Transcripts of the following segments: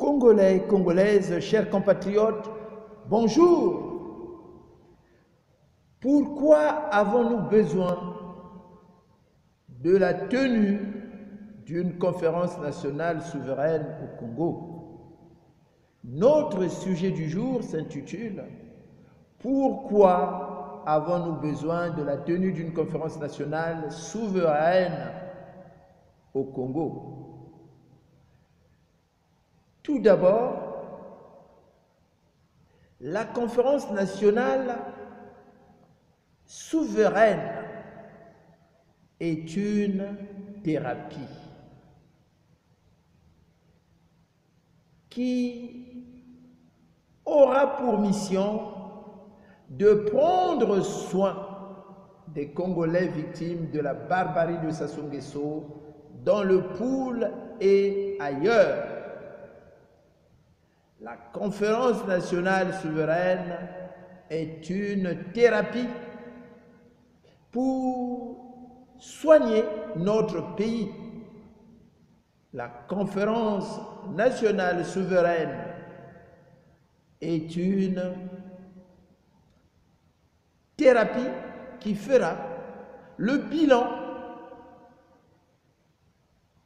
Congolais, Congolaises, chers compatriotes, bonjour. Pourquoi avons-nous besoin de la tenue d'une conférence nationale souveraine au Congo? Notre sujet du jour s'intitule « Pourquoi avons-nous besoin de la tenue d'une conférence nationale souveraine au Congo ?» Tout d'abord, la conférence nationale souveraine est une thérapie qui aura pour mission de prendre soin des Congolais victimes de la barbarie de Sassou Nguesso dans le Poul et ailleurs. La conférence nationale souveraine est une thérapie pour soigner notre pays. La conférence nationale souveraine est une thérapie qui fera le bilan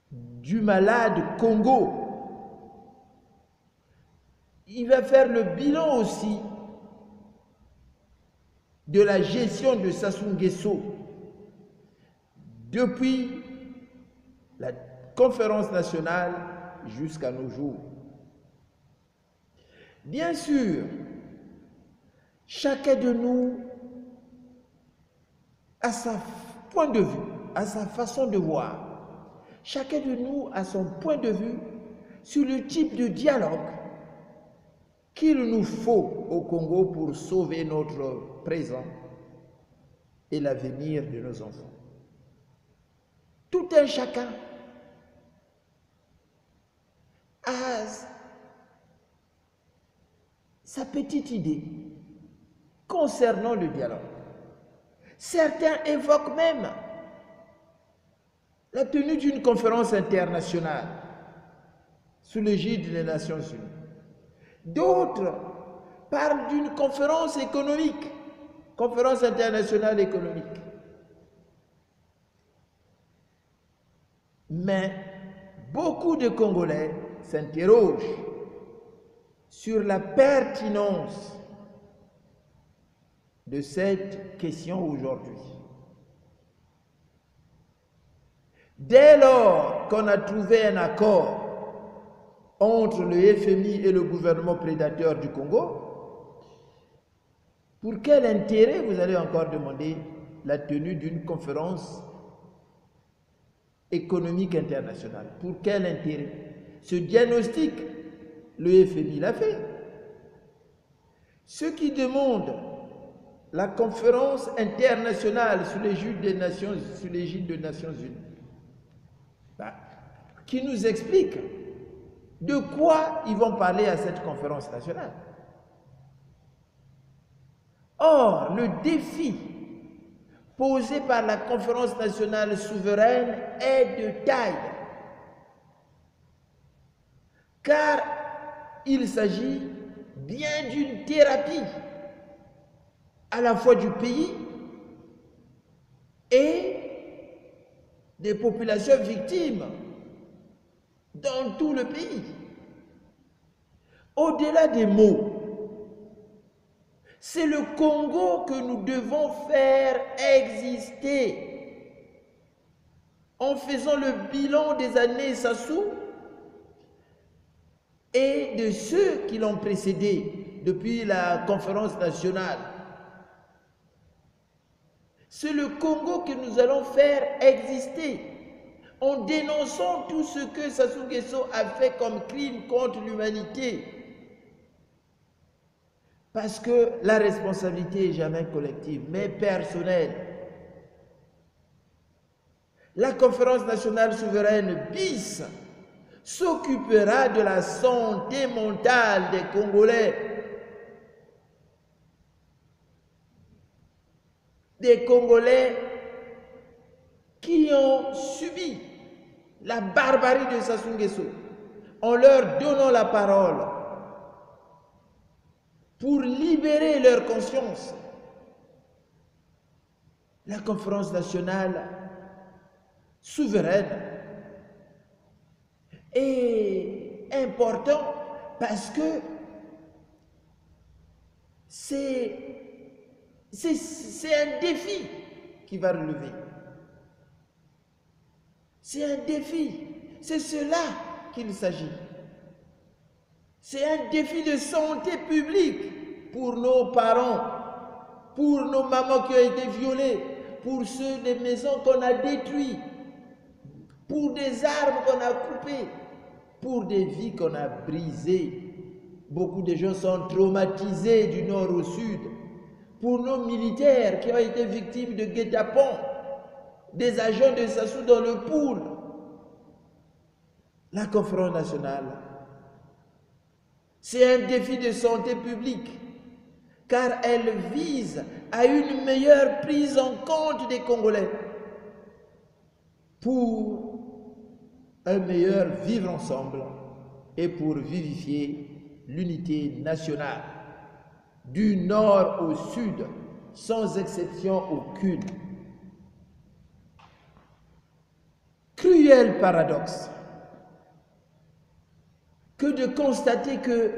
du malade Congo. Il va faire le bilan aussi de la gestion de Sassou Nguesso depuis la conférence nationale jusqu'à nos jours. Bien sûr, chacun de nous a son point de vue, a sa façon de voir. Chacun de nous a son point de vue sur le type de dialogue qu'il nous faut au Congo pour sauver notre présent et l'avenir de nos enfants. Tout un chacun a sa petite idée concernant le dialogue. Certains évoquent même la tenue d'une conférence internationale sous l'égide des Nations Unies. D'autres parlent d'une conférence économique, conférence internationale économique. Mais beaucoup de Congolais s'interrogent sur la pertinence de cette question aujourd'hui. Dès lors qu'on a trouvé un accord entre le FMI et le gouvernement prédateur du Congo, pour quel intérêt vous allez encore demander la tenue d'une conférence économique internationale? Pour quel intérêt? Ce diagnostic, le FMI l'a fait. Ceux qui demandent la conférence internationale sous l'égide des Nations Unies, qui nous expliquent de quoi ils vont parler à cette conférence nationale. Or, le défi posé par la conférence nationale souveraine est de taille, car il s'agit bien d'une thérapie à la fois du pays et des populations victimes dans tout le pays. Au-delà des mots, c'est le Congo que nous devons faire exister en faisant le bilan des années Sassou et de ceux qui l'ont précédé depuis la conférence nationale. C'est le Congo que nous allons faire exister en dénonçant tout ce que Sassou Nguesso a fait comme crime contre l'humanité. Parce que la responsabilité n'est jamais collective, mais personnelle. La conférence nationale souveraine BIS s'occupera de la santé mentale des Congolais. Des Congolais qui ont subi la barbarie de Sassou Nguesso, en leur donnant la parole pour libérer leur conscience. La conférence nationale souveraine est importante parce que c'est un défi qui va relever. C'est un défi. C'est cela qu'il s'agit. C'est un défi de santé publique pour nos parents, pour nos mamans qui ont été violées, pour ceux des maisons qu'on a détruites, pour des arbres qu'on a coupés, pour des vies qu'on a brisées. Beaucoup de gens sont traumatisés du nord au sud. Pour nos militaires qui ont été victimes de guet-apens, des agents de Sassou dans le pool. La conférence nationale, c'est un défi de santé publique, car elle vise à une meilleure prise en compte des Congolais pour un meilleur vivre ensemble et pour vivifier l'unité nationale du nord au sud, sans exception aucune. Cruel paradoxe que de constater que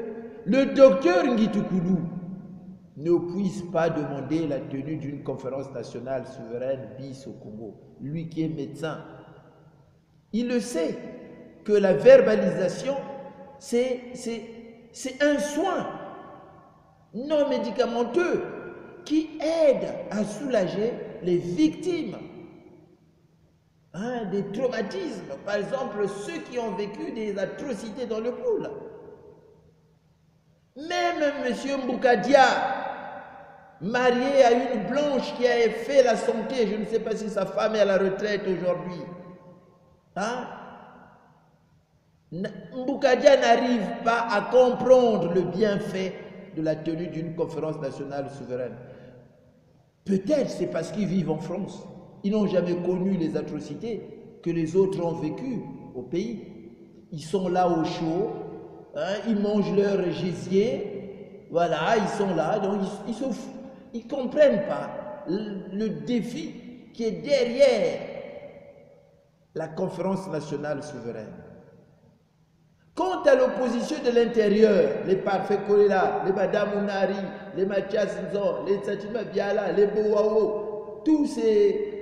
le docteur Ngitoukulu ne puisse pas demander la tenue d'une conférence nationale souveraine bis au Congo. Lui qui est médecin, il le sait que la verbalisation, c'est un soin non médicamenteux qui aide à soulager les victimes des traumatismes. Par exemple, ceux qui ont vécu des atrocités dans le pool. Même M. Mboukadia, marié à une blanche qui a fait la santé, je ne sais pas si sa femme est à la retraite aujourd'hui. Mboukadia n'arrive pas à comprendre le bienfait de la tenue d'une conférence nationale souveraine. Peut-être c'est parce qu'ils vivent en France. Ils n'ont jamais connu les atrocités que les autres ont vécues au pays. Ils sont là au chaud, ils mangent leur gésier, voilà, ils sont là, donc ils ne comprennent pas le défi qui est derrière la conférence nationale souveraine. Quant à l'opposition de l'intérieur, les parfaits Kolela, les Madame Ounari, les Mathias Nzon, les Tsatima Biala, les Bouaou, tous ces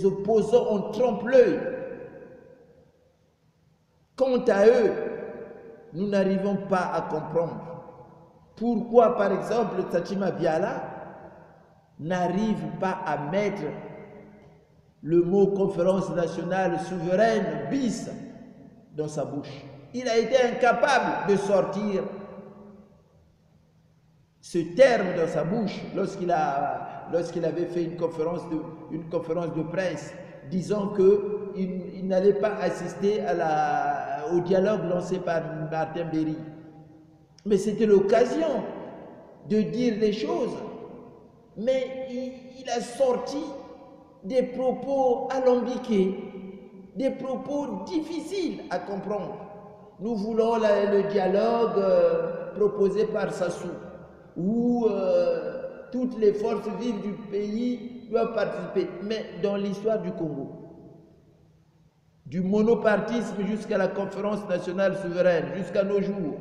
opposants ont trompe-l'œil. Quant à eux, nous n'arrivons pas à comprendre pourquoi, par exemple, Tsatima Biala n'arrive pas à mettre le mot conférence nationale souveraine bis dans sa bouche. Il a été incapable de sortir ce terme dans sa bouche lorsqu'il avait fait une conférence de presse disant qu'il n'allait pas assister au dialogue lancé par Martin Berry. Mais c'était l'occasion de dire les choses. Mais il a sorti des propos alambiqués, des propos difficiles à comprendre. Nous voulons le dialogue proposé par Sassou, où toutes les forces vives du pays doivent participer. Mais dans l'histoire du Congo, du monopartisme jusqu'à la conférence nationale souveraine, jusqu'à nos jours,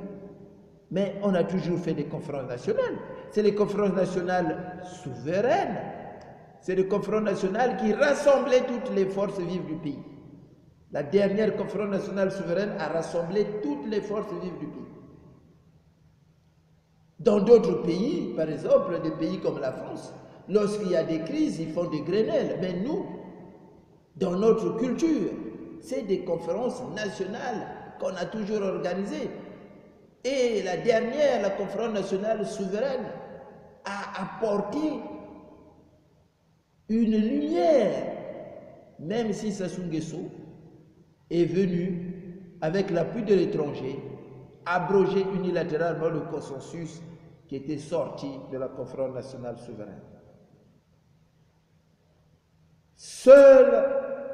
mais on a toujours fait des conférences nationales. C'est les conférences nationales souveraines. C'est les conférences nationales qui rassemblaient toutes les forces vives du pays. La dernière conférence nationale souveraine a rassemblé toutes les forces vives du pays. Dans d'autres pays, par exemple, des pays comme la France, lorsqu'il y a des crises, ils font des Grenelles. Mais nous, dans notre culture, c'est des conférences nationales qu'on a toujours organisées. Et la dernière, la conférence nationale souveraine, a apporté une lumière, même si Sassou Nguesso est venu, avec l'appui de l'étranger, abroger unilatéralement le consensus qui était sorti de la conférence nationale souveraine. Seule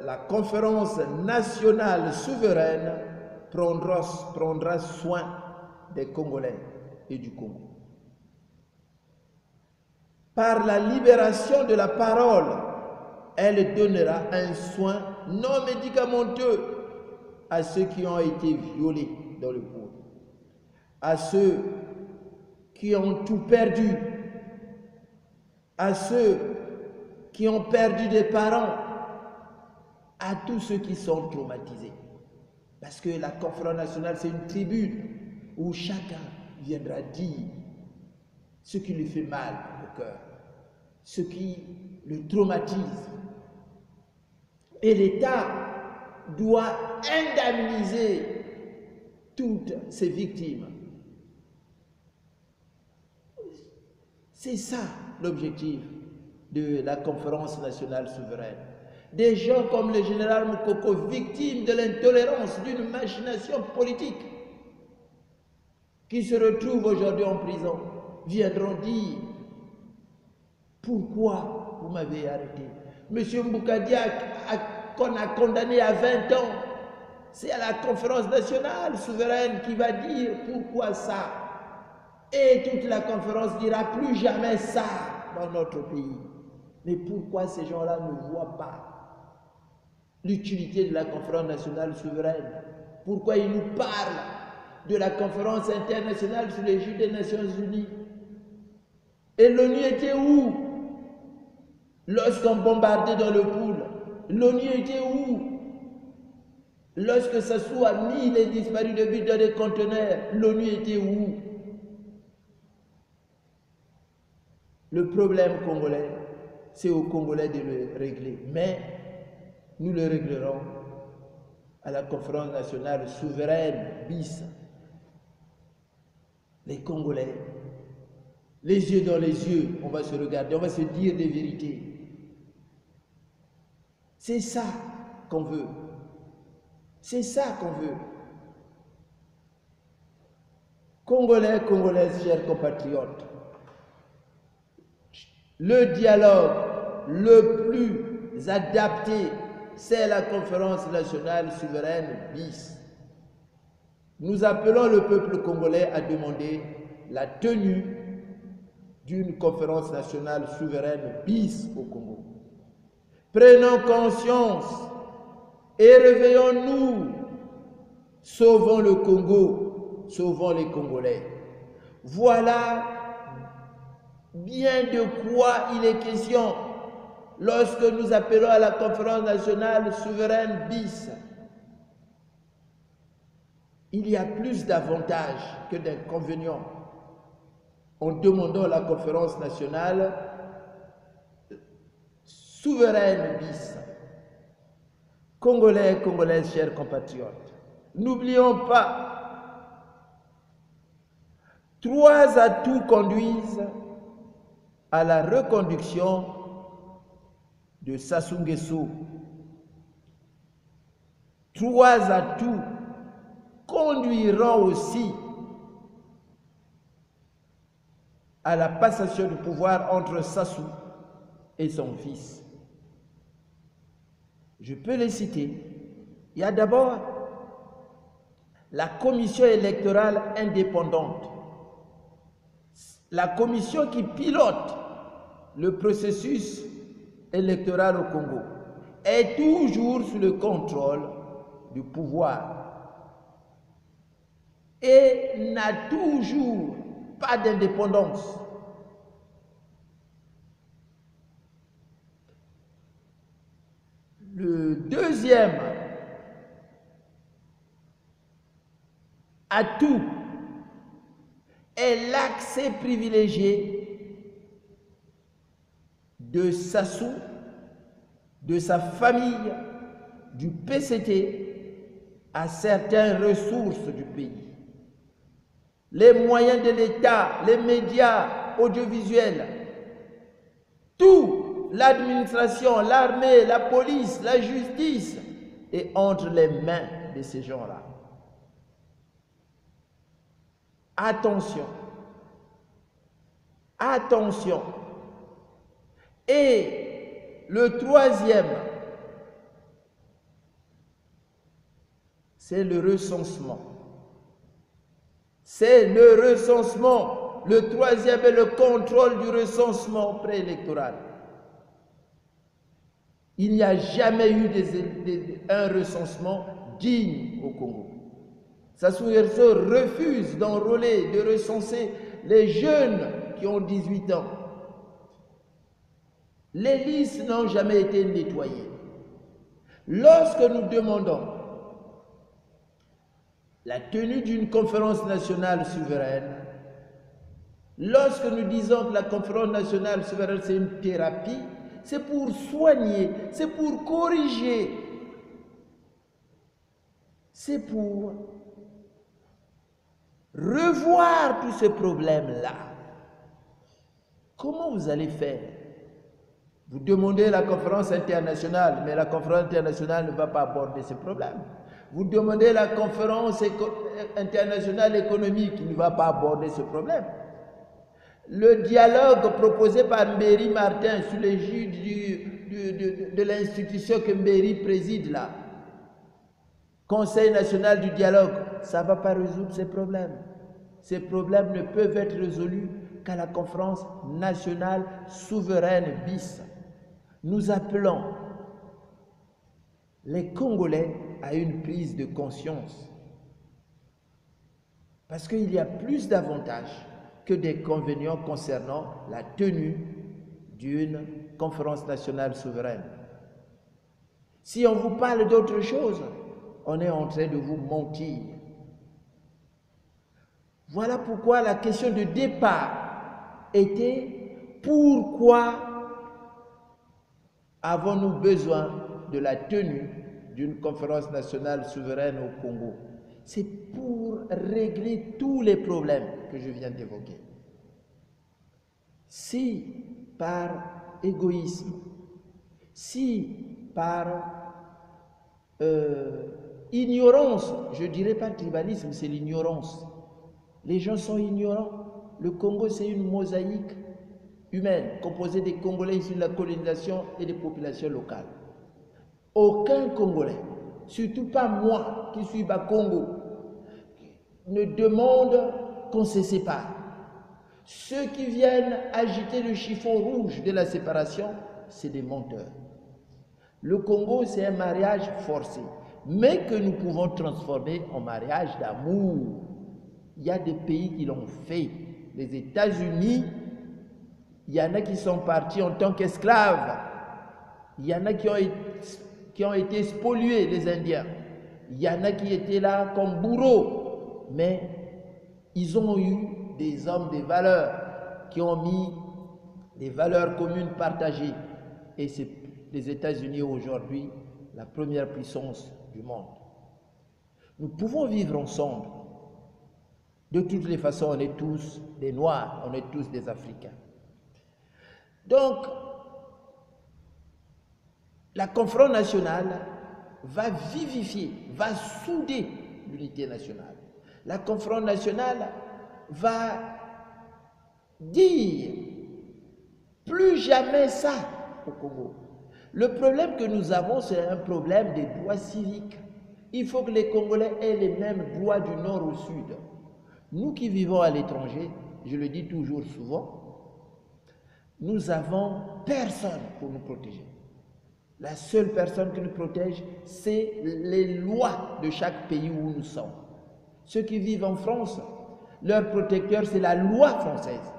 la conférence nationale souveraine prendra soin des Congolais et du Congo. Par la libération de la parole, elle donnera un soin non médicamenteux à ceux qui ont été violés dans le pôle, à ceux qui ont tout perdu, à ceux qui ont perdu des parents, à tous ceux qui sont traumatisés. Parce que la conférence nationale, c'est une tribune où chacun viendra dire ce qui lui fait mal au cœur, ce qui le traumatise. Et l'État doit indemniser toutes ces victimes. C'est ça l'objectif de la conférence nationale souveraine. Des gens comme le général Moukoko, victimes de l'intolérance d'une machination politique, qui se retrouvent aujourd'hui en prison, viendront dire « Pourquoi vous m'avez arrêté ?» Monsieur Mboukadia, qu'on a condamné à 20 ans, c'est à la conférence nationale souveraine qui va dire « Pourquoi ça ?» Et toute la conférence dira « Plus jamais ça dans notre pays ». Mais pourquoi ces gens-là ne voient pas l'utilité de la conférence nationale souveraine? Pourquoi ils nous parlent de la conférence internationale sous l'égide des Nations Unies? Et l'ONU était où lorsqu'on bombardait dans le pool? L'ONU était où lorsque Sassou a mis les disparus de but dans des conteneurs? L'ONU était où? Le problème congolais, c'est aux Congolais de le régler. Mais nous le réglerons à la conférence nationale souveraine bis. Les Congolais, les yeux dans les yeux, on va se regarder, on va se dire des vérités. C'est ça qu'on veut. C'est ça qu'on veut. Congolais, Congolaises, chers compatriotes, le dialogue le plus adapté, c'est la conférence nationale souveraine bis. Nous appelons le peuple congolais à demander la tenue d'une conférence nationale souveraine bis au Congo. Prenons conscience et réveillons-nous. Sauvons le Congo, sauvons les Congolais. Voilà bien de quoi il est question lorsque nous appelons à la conférence nationale souveraine bis. Il y a plus d'avantages que d'inconvénients en demandant la conférence nationale souveraine bis. Congolais, Congolaises, chers compatriotes, n'oublions pas, 3 atouts conduisent à la reconduction de Sassou Nguesso. 3 atouts conduiront aussi à la passation du pouvoir entre Sassou et son fils. Je peux les citer. Il y a d'abord la commission électorale indépendante, la commission qui pilote le processus électoral au Congo, est toujours sous le contrôle du pouvoir et n'a toujours pas d'indépendance. Le deuxième atout est l'accès privilégié de Sassou, de sa famille, du PCT à certaines ressources du pays. Les moyens de l'État, les médias audiovisuels, tout, l'administration, l'armée, la police, la justice, est entre les mains de ces gens-là. Attention, attention. Et le troisième, c'est le recensement. C'est le recensement. Le troisième est le contrôle du recensement préélectoral. Il n'y a jamais eu un recensement digne au Congo. Sassou Nguesso refuse d'enrôler, de recenser les jeunes qui ont 18 ans. Les listes n'ont jamais été nettoyées. Lorsque nous demandons la tenue d'une conférence nationale souveraine, lorsque nous disons que la conférence nationale souveraine c'est une thérapie, c'est pour soigner, c'est pour corriger, c'est pour revoir tous ces problèmes-là. Comment vous allez faire? Vous demandez la conférence internationale, mais la conférence internationale ne va pas aborder ces problèmes. Vous demandez la conférence internationale économique qui ne va pas aborder ce problème. Le dialogue proposé par Mbéry Martin sous l'égide de l'institution que Mbéry préside là, Conseil national du dialogue, ça ne va pas résoudre ces problèmes. Ces problèmes ne peuvent être résolus qu'à la conférence nationale souveraine bis. Nous appelons les Congolais à une prise de conscience. Parce qu'il y a plus d'avantages que des inconvénients concernant la tenue d'une conférence nationale souveraine. Si on vous parle d'autre chose, on est en train de vous mentir. Voilà pourquoi la question de départ était: pourquoi avons-nous besoin de la tenue d'une conférence nationale souveraine au Congo? C'est pour régler tous les problèmes que je viens d'évoquer. Si par égoïsme, si par ignorance, je ne dirais pas tribalisme, c'est l'ignorance. Les gens sont ignorants. Le Congo, c'est une mosaïque humaine composée des Congolais issus de la colonisation et des populations locales. Aucun Congolais, surtout pas moi qui suis bas Congo, ne demande qu'on se sépare. Ceux qui viennent agiter le chiffon rouge de la séparation, c'est des menteurs. Le Congo, c'est un mariage forcé, mais que nous pouvons transformer en mariage d'amour. Il y a des pays qui l'ont fait. Les États-Unis, il y en a qui sont partis en tant qu'esclaves. Il y en a qui ont été spoliés, les Indiens. Il y en a qui étaient là comme bourreaux. Mais ils ont eu des hommes de valeur qui ont mis des valeurs communes partagées. Et c'est les États-Unis aujourd'hui la première puissance du monde. Nous pouvons vivre ensemble. De toutes les façons, on est tous des Noirs, on est tous des Africains. Donc, la conférence nationale va vivifier, va souder l'unité nationale. La conférence nationale va dire plus jamais ça au Congo. Le problème que nous avons, c'est un problème des droits civiques. Il faut que les Congolais aient les mêmes droits du nord au sud. Nous qui vivons à l'étranger, je le dis toujours souvent, nous avons personne pour nous protéger. La seule personne qui nous protège, c'est les lois de chaque pays où nous sommes. Ceux qui vivent en France, leur protecteur, c'est la loi française.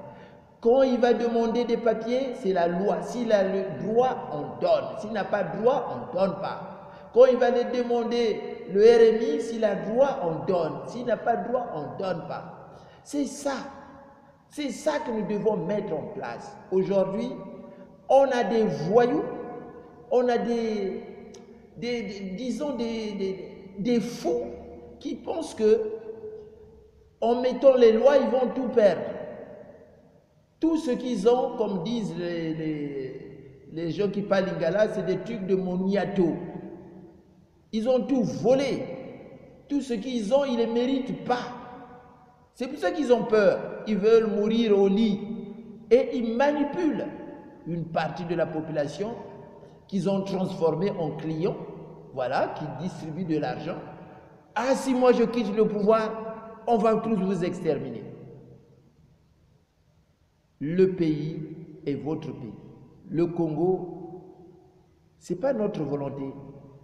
Quand il va demander des papiers, c'est la loi. S'il a le droit, on donne. S'il n'a pas de droit, on ne donne pas. Quand il va les demander le RMI, s'il a le droit, on donne. S'il n'a pas de droit, on ne donne pas. C'est ça. C'est ça que nous devons mettre en place. Aujourd'hui, on a des voyous, on a des fous qui pensent que en mettant les lois, ils vont tout perdre. Tout ce qu'ils ont, comme disent les gens qui parlent lingala, c'est des trucs de moniato. Ils ont tout volé. Tout ce qu'ils ont, ils ne le méritent pas. C'est pour ça qu'ils ont peur. Ils veulent mourir au lit. Et ils manipulent une partie de la population qu'ils ont transformée en clients, voilà, qui distribuent de l'argent. Ah, si moi je quitte le pouvoir, on va tous vous exterminer. Le pays est votre pays. Le Congo, ce n'est pas notre volonté.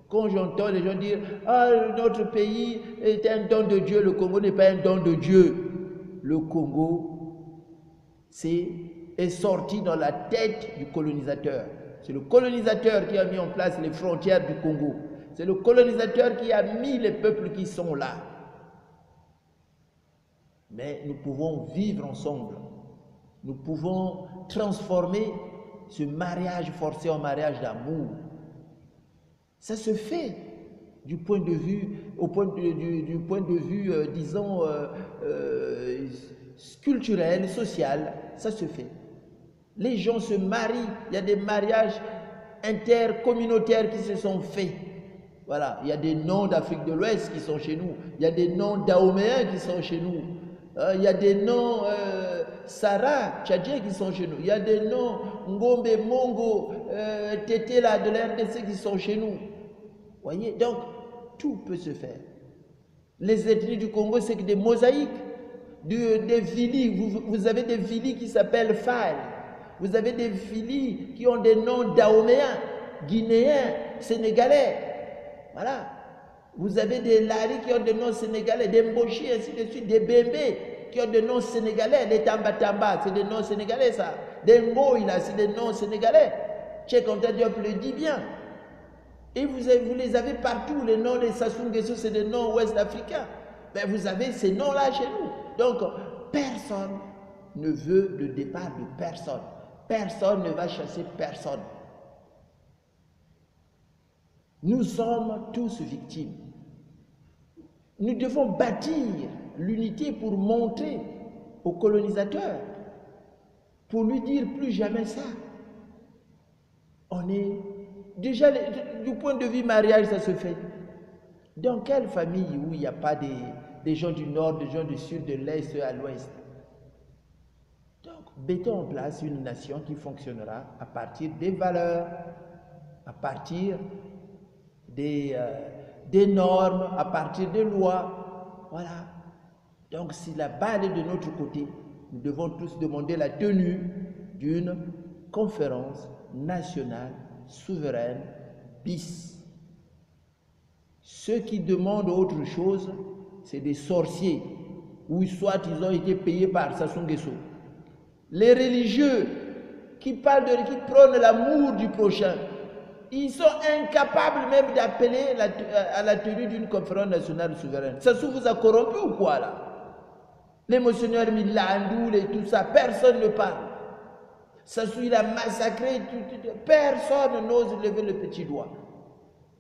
Quand j'entends les gens dire « Ah, notre pays est un don de Dieu », le Congo n'est pas un don de Dieu. Le Congo est sorti dans la tête du colonisateur. C'est le colonisateur qui a mis en place les frontières du Congo. C'est le colonisateur qui a mis les peuples qui sont là. Mais nous pouvons vivre ensemble. Nous pouvons transformer ce mariage forcé en mariage d'amour. Ça se fait du point de vue, du point de vue, disons, culturel, social, ça se fait. Les gens se marient, il y a des mariages intercommunautaires qui se sont faits. Voilà, il y a des noms d'Afrique de l'Ouest qui sont chez nous, il y a des noms dahoméens qui sont chez nous, il y a des noms Sarah, tchadjiens qui sont chez nous, il y a des noms Ngombe, Mongo, Tétéla de la RDC qui sont chez nous. Voyez, donc tout peut se faire. Les ethnies du Congo, c'est que des mosaïques, des vilis. Vous avez des vilis qui s'appellent Fal. Vous avez des vilis qui ont des noms dahoméens, guinéens, sénégalais. Voilà. Vous avez des Lari qui ont des noms sénégalais, des Mboshi, ainsi de suite, des Bembe qui ont des noms sénégalais, les Tamba Tamba, c'est des noms sénégalais ça. Des Ngoïla, c'est des noms sénégalais. Cheikh Anta Diop le dit bien. Et vous les avez partout, les noms des Sassou Nguesso, c'est des noms ouest-africains. Mais vous avez ces noms-là chez nous. Donc, personne ne veut le départ de personne. Personne ne va chasser personne. Nous sommes tous victimes. Nous devons bâtir l'unité pour montrer au colonisateur, pour lui dire plus jamais ça. On est... Déjà, du point de vue mariage, ça se fait. Dans quelle famille où il n'y a pas des gens du nord, des gens du sud, de l'est à l'ouest? Donc, mettons en place une nation qui fonctionnera à partir des valeurs, à partir des normes, à partir des lois. Voilà. Donc, si la balle est de notre côté, nous devons tous demander la tenue d'une conférence nationale souveraine bis. Ceux qui demandent autre chose, c'est des sorciers, ou soit ils ont été payés par Sassou Nguesso. Les religieux qui prônent l'amour du prochain, ils sont incapables même d'appeler à la tenue d'une conférence nationale souveraine. Sassou vous a corrompu ou quoi là? Les missionnaires Milandou et tout ça, personne ne parle. Sassou il a massacré, personne n'ose lever le petit doigt.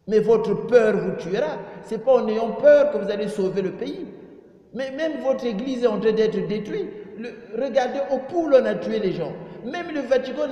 Mais votre peur vous tuera. Ce n'est pas en ayant peur que vous allez sauver le pays. Mais même votre église est en train d'être détruite. Regardez, au Pôle on a tué les gens. Même le Vatican